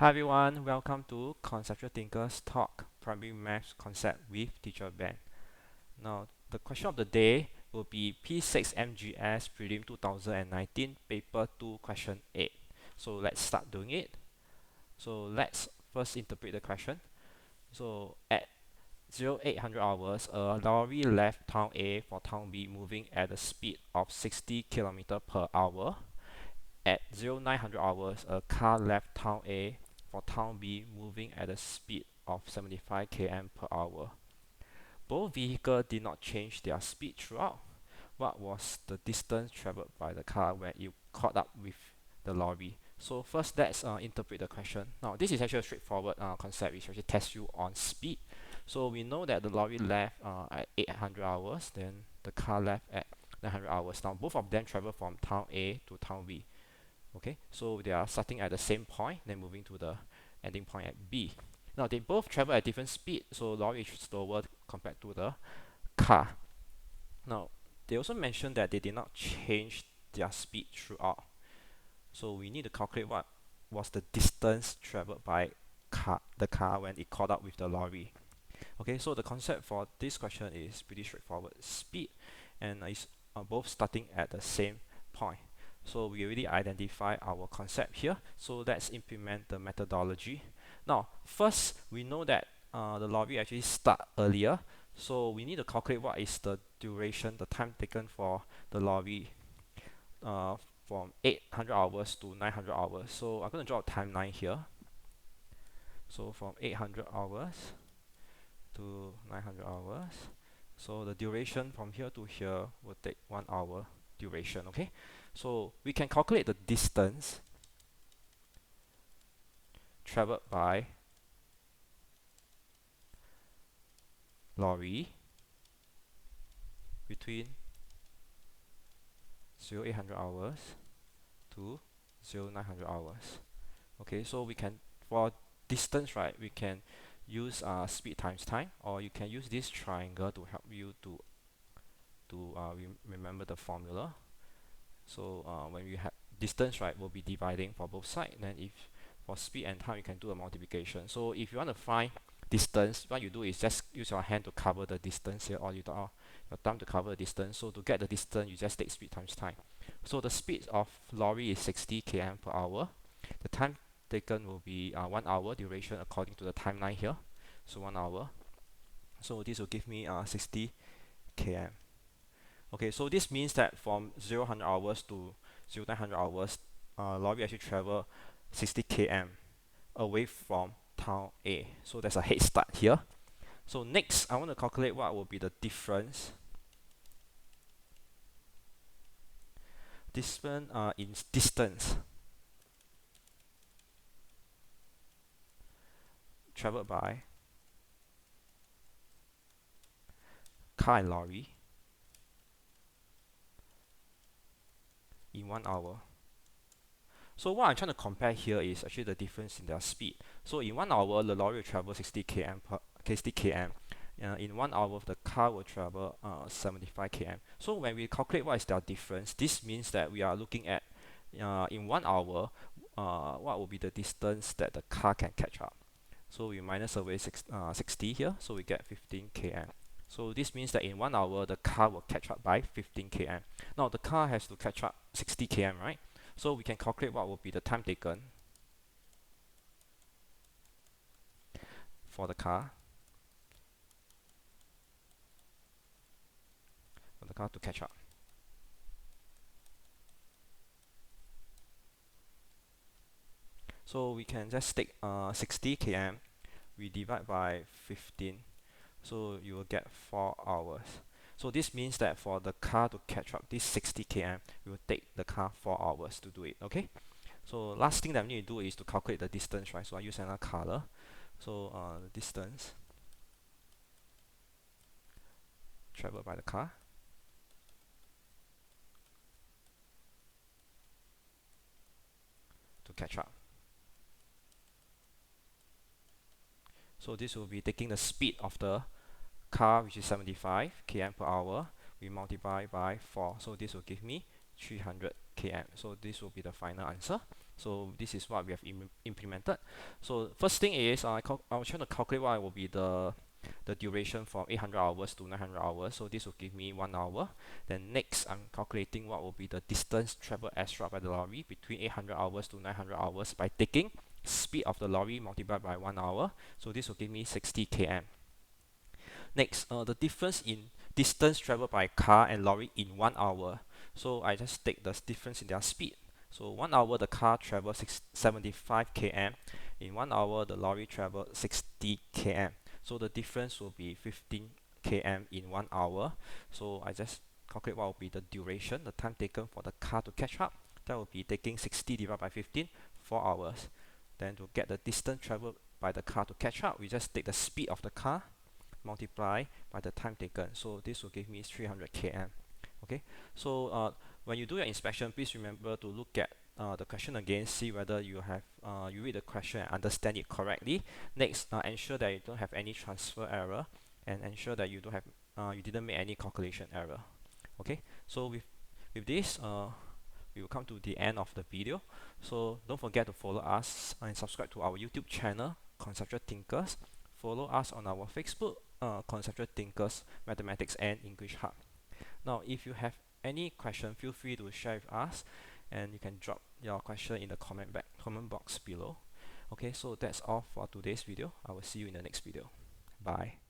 Hi everyone, welcome to Conceptual Thinkers Talk, Primary Maths Concept with Teacher Ben. Now, the question of the day will be P6 MGS Prelim 2019, Paper 2, Question 8. So let's start doing it. So let's first interpret the question. So at 0800 hours, a lorry left town A for town B moving at a speed of 60 km per hour. At 0900 hours, a car left town A for town B moving at a speed of 75 km per hour. Both vehicles did not change their speed throughout. What was the distance traveled by the car when it caught up with the lorry? So first, let's interpret the question. Now, this is actually a straightforward concept which actually tests you on speed. So we know that the lorry left at 800 hours, then the car left at 900 hours. Now, both of them travel from town A to town B. Okay, so they are starting at the same point, then moving to the ending point at B. Now they both travel at different speed, so lorry is slower compared to the car. Now they also mentioned that they did not change their speed throughout, so we need to calculate what was the distance traveled by the car when it caught up with the lorry. Okay, so the concept for this question is pretty straightforward: speed, and it's both starting at the same point. So we already identify our concept here. So let's implement the methodology. Now, first we know that the lorry actually start earlier. So we need to calculate what is the duration, the time taken for the lorry uh, from 800 hours to 900 hours. So I'm going to draw a timeline here. So from 800 hours to 900 hours. So the duration from here to here will take 1 hour duration, okay? So we can calculate the distance traveled by lorry between 0800 hours to 0900 hours. Okay, so we can, for distance, right, we can use speed times time, or you can use this triangle to help you to remember the formula. So when we have distance, right, we'll be dividing for both sides. Then if for speed and time, you can do a multiplication. So if you want to find distance, what you do is just use your hand to cover the distance here, or you your thumb to cover the distance. So to get the distance, you just take speed times time. So the speed of lorry is 60 km per hour. The time taken will be 1 hour duration according to the timeline here. So 1 hour. So this will give me 60 km. Okay, so this means that from 0-100 hours to 0-900 hours, lorry actually travel 60 km away from town A. So there's a head start here. So next, I want to calculate what will be the difference in distance traveled by car and lorry in 1 hour. So what I'm trying to compare here is actually the difference in their speed. So in 1 hour, the lorry will travel 60 km. In 1 hour, the car will travel 75 km. So when we calculate what is their difference, this means that we are looking at in 1 hour, what will be the distance that the car can catch up. So we minus away 60 here, so we get 15 km. So this means that in 1 hour, the car will catch up by 15 km. Now the car has to catch up 60 km, right? So we can calculate what will be the time taken for the car to catch up. So we can just take 60 km, we divide by 15, so you will get 4 hours. So this means that for the car to catch up this 60 km, it will take the car 4 hours to do it, okay? So last thing that I need to do is to calculate the distance, right? So I use another color. So the distance traveled by the car to catch up. So this will be taking the speed of the car, which is 75 km per hour. We multiply by 4. So this will give me 300 km. So this will be the final answer. So this is what we have implemented. So first thing is I was trying to calculate what will be the duration from 800 hours to 900 hours. So this will give me 1 hour. Then next, I'm calculating what will be the distance traveled extra by the lorry between 800 hours to 900 hours by taking speed of the lorry multiplied by 1 hour. So this will give me 60 km. Next, the difference in distance traveled by car and lorry in 1 hour. So I just take the difference in their speed. So 1 hour the car travels 75 km. In 1 hour the lorry travels 60 km. So the difference will be 15 km in 1 hour. So I just calculate what will be the duration, the time taken for the car to catch up. That will be taking 60 divided by 15, 4 hours. Then to get the distance traveled by the car to catch up, we just take the speed of the car multiply by the time taken. So this will give me 300 km. Okay, so when you do your inspection, please remember to look at the question again, see whether you have you read the question and understand it correctly. Next, ensure that you don't have any transfer error, and ensure that you don't have you didn't make any calculation error. Okay, so with this we will come to the end of the video. So don't forget to follow us and subscribe to our YouTube channel, Conceptual Thinkers. Follow us on our Facebook, Conceptual Thinkers Mathematics and English Hub. Now, if you have any question, feel free to share with us, and you can drop your question in the comment box below. Okay, so that's all for today's video. I will see you in the next video. Bye.